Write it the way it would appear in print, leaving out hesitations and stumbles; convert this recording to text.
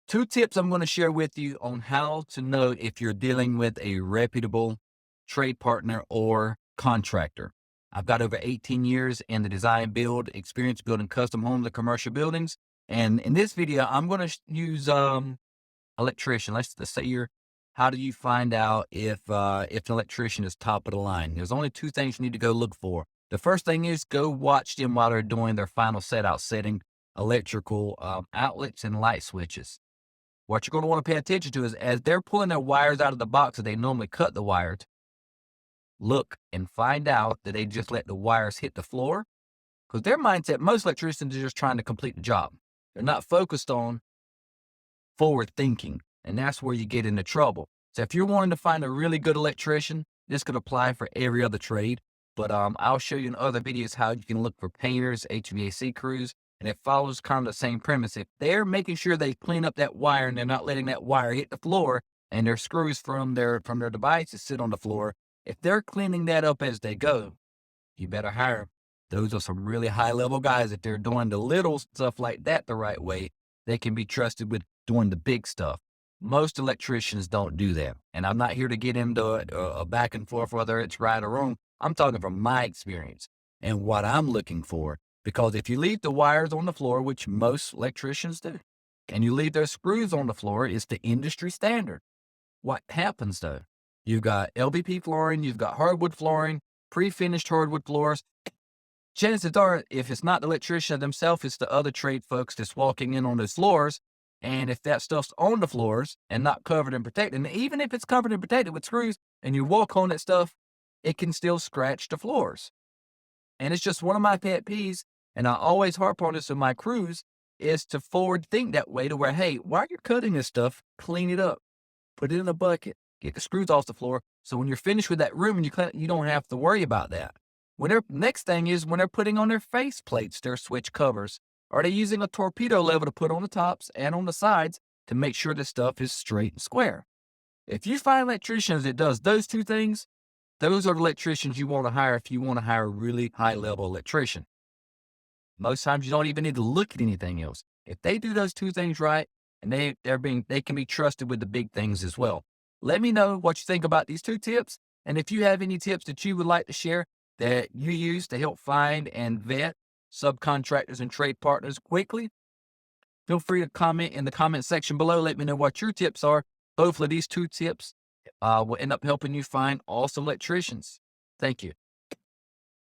Two tips I'm going to share with you on how to know if you're dealing with a reputable trade partner or contractor. I've got over 18 years in the design build experience building custom homes and commercial buildings. And in this video, I'm going to use electrician. Let's say you're how do you find out if an electrician is top of the line? There's only two things you need to go look for. The first thing is go watch them while they're doing their final set out setting electrical outlets and light switches. What you're going to want to pay attention to is as they're pulling their wires out of the box that they normally cut the wires, look and find out that they just let the wires hit the floor. Because their mindset, most electricians are just trying to complete the job. They're not focused on forward thinking. And that's where you get into trouble. So if you're wanting to find a really good electrician, this could apply for every other trade. But I'll show you in other videos how you can look for painters, HVAC crews, and it follows kind of the same premise. If they're making sure they clean up that wire and they're not letting that wire hit the floor and their screws from their devices sit on the floor, if they're cleaning that up as they go, you better hire them. Those are some really high level guys. If they're doing the little stuff like that the right way, they can be trusted with doing the big stuff. Most electricians don't do that. And I'm not here to get into a back and forth whether it's right or wrong. I'm talking from my experience and what I'm looking for. Because if you leave the wires on the floor, which most electricians do, and you leave their screws on the floor, it's the industry standard. What happens though? You've got LVP flooring, you've got hardwood flooring, pre-finished hardwood floors. Chances are, if it's not the electrician themselves, it's the other trade folks that's walking in on those floors. And if that stuff's on the floors and not covered and protected, and even if it's covered and protected with screws and you walk on that stuff, it can still scratch the floors. And it's just one of my pet peeves. And I always harp on this with my crews is to forward think that way to where, hey, while you're cutting this stuff, clean it up, put it in a bucket, get the screws off the floor. So when you're finished with that room and you clean it, you don't have to worry about that. Next thing is when they're putting on their face plates, their switch covers, are they using a torpedo level to put on the tops and on the sides to make sure the stuff is straight and square? If you find electricians that does those two things, those are the electricians you want to hire if you want to hire a really high level electrician. Most times you don't even need to look at anything else. If they do those two things right, and they can be trusted with the big things as well. Let me know what you think about these two tips. And if you have any tips that you would like to share that you use to help find and vet subcontractors and trade partners quickly, feel free to comment in the comment section below. Let me know what your tips are. Hopefully these two tips will end up helping you find awesome electricians. Thank you.